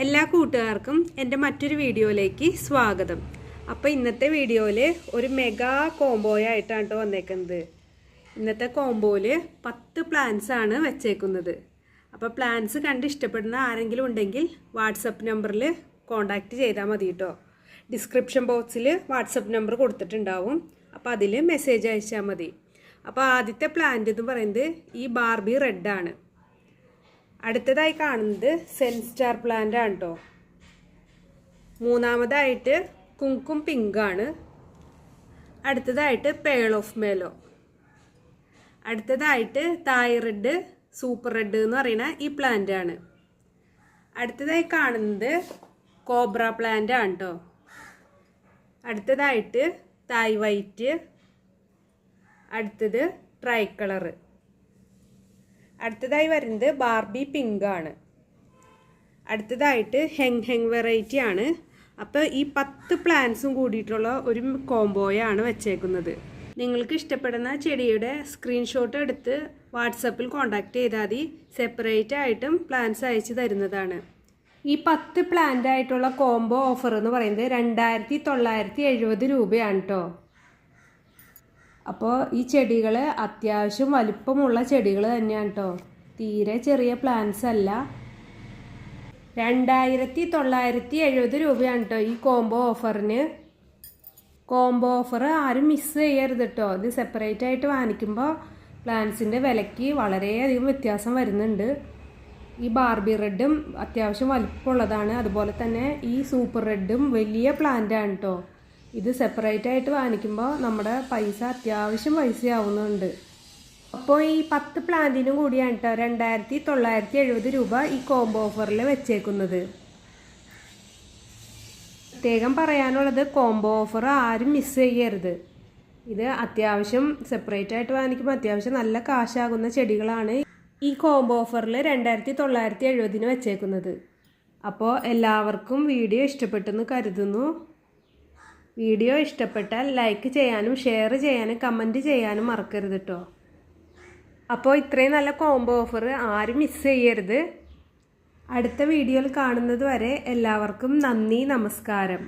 എല്ലാ കൂട്ടുകാർക്കും എൻ്റെ മറ്റൊരു വീഡിയോയിലേക്ക് സ്വാഗതം. അപ്പോൾ ഇന്നത്തെ വീഡിയോയിൽ ഒരു മെഗാ കോംബോയായിട്ടാണ് കേട്ടോ വന്നേക്കുന്നത്. ഇന്നത്തെ കോംബോയിൽ 10 പ്ലാൻസ് ആണ് വെച്ചേക്കുന്നത്. അപ്പോൾ പ്ലാൻസ് കണ്ട് ഇഷ്ടപ്പെടുന്ന ആരെങ്കിലും ഉണ്ടെങ്കിൽ വാട്സപ്പ് നമ്പറിൽ കോൺടാക്റ്റ് ചെയ്താൽ മതി കേട്ടോ. ഡിസ്ക്രിപ്ഷൻ ബോക്സിൽ വാട്സപ്പ് നമ്പർ കൊടുത്തിട്ടുണ്ടാവും. അപ്പോൾ അതിൽ മെസ്സേജ് അയച്ചാൽ മതി. അപ്പോൾ ആദ്യത്തെ പ്ലാന്റ് എന്ന് പറയുന്നത് ഈ ബാർബി റെഡാണ്. അടുത്തതായി കാണുന്നത് സെൻസ്റ്റാർ പ്ലാന്റ് ആണ് കേട്ടോ. മൂന്നാമതായിട്ട് കുങ്കും പിങ്ക് ആണ്. അടുത്തതായിട്ട് പേൾ ഓഫ് മേലോ. അടുത്തതായിട്ട് തായ് റെഡ്, സൂപ്പർ റെഡ് എന്ന് പറയുന്ന ഈ പ്ലാന്റ് ആണ്. അടുത്തതായി കാണുന്നത് കോബ്ര പ്ലാന്റ് ആണ് കേട്ടോ. അടുത്തതായിട്ട് തായ് വൈറ്റ്. അടുത്തത് ട്രൈ കളറ്. അടുത്തതായി വരുന്നത് ബാർബി പിങ്ക് ആണ്. അടുത്തതായിട്ട് ഹെങ് വെറൈറ്റി ആണ്. അപ്പോൾ ഈ 10 പ്ലാന്റ്സും കൂടിയിട്ടുള്ള ഒരു കോംബോയാണ് വെച്ചേക്കുന്നത്. നിങ്ങൾക്ക് ഇഷ്ടപ്പെടുന്ന ചെടിയുടെ സ്ക്രീൻഷോട്ട് എടുത്ത് വാട്സപ്പിൽ കോൺടാക്റ്റ് ചെയ്താൽ മതി. സെപ്പറേറ്റ് ആയിട്ടും പ്ലാന്റ്സ് അയച്ചു തരുന്നതാണ്. ഈ 10 പ്ലാന്റ് ആയിട്ടുള്ള കോംബോ ഓഫർ എന്ന് പറയുന്നത് 2970 രൂപയാണ് കേട്ടോ. അപ്പോൾ ഈ ചെടികൾ അത്യാവശ്യം വലിപ്പമുള്ള ചെടികൾ തന്നെയാണ് കേട്ടോ. തീരെ ചെറിയ പ്ലാന്റ്സ് അല്ല. 2970 രൂപയാണ് കേട്ടോ ഈ കോംബോ ഓഫറിന്. കോംബോ ഓഫർ ആരും മിസ് ചെയ്യരുത് കേട്ടോ. ഇത് സെപ്പറേറ്റ് ആയിട്ട് വാങ്ങിക്കുമ്പോൾ പ്ലാന്റ്സിൻ്റെ വിലയ്ക്ക് വളരെയധികം വ്യത്യാസം വരുന്നുണ്ട്. ഈ ബാർബി റെഡും അത്യാവശ്യം വലിപ്പമുള്ളതാണ്. അതുപോലെ തന്നെ ഈ സൂപ്പർ റെഡും വലിയ പ്ലാന്റാണ് കേട്ടോ. ഇത് സെപ്പറേറ്റ് ആയിട്ട് വാങ്ങിക്കുമ്പോൾ നമ്മുടെ പൈസ അത്യാവശ്യം പൈസയാവുന്നുണ്ട്. അപ്പോൾ ഈ 10 പ്ലാന്റിനും കൂടിയാണ് കേട്ടോ 2970 രൂപ ഈ കോംബോ ഓഫറിൽ വെച്ചേക്കുന്നത്. പ്രത്യേകം പറയാനുള്ളത് കോംബോ ഓഫർ ആരും മിസ് ചെയ്യരുത്. ഇത് അത്യാവശ്യം സെപ്പറേറ്റ് ആയിട്ട് വാങ്ങിക്കുമ്പോൾ അത്യാവശ്യം നല്ല കാശാകുന്ന ചെടികളാണ് ഈ കോംബോ ഓഫറിൽ 2970 വെച്ചേക്കുന്നത്. അപ്പോൾ എല്ലാവർക്കും വീഡിയോ ഇഷ്ടപ്പെട്ടെന്ന് കരുതുന്നു. വീഡിയോ ഇഷ്ടപ്പെട്ടാൽ ലൈക്ക് ചെയ്യാനും ഷെയർ ചെയ്യാനും കമൻറ്റ് ചെയ്യാനും മറക്കരുത് കേട്ടോ. അപ്പോൾ ഇത്രയും നല്ല കോംബോ ഓഫർ ആരും മിസ് ചെയ്യരുത്. അടുത്ത വീഡിയോയിൽ കാണുന്നത് വരെ എല്ലാവർക്കും നന്ദി, നമസ്കാരം.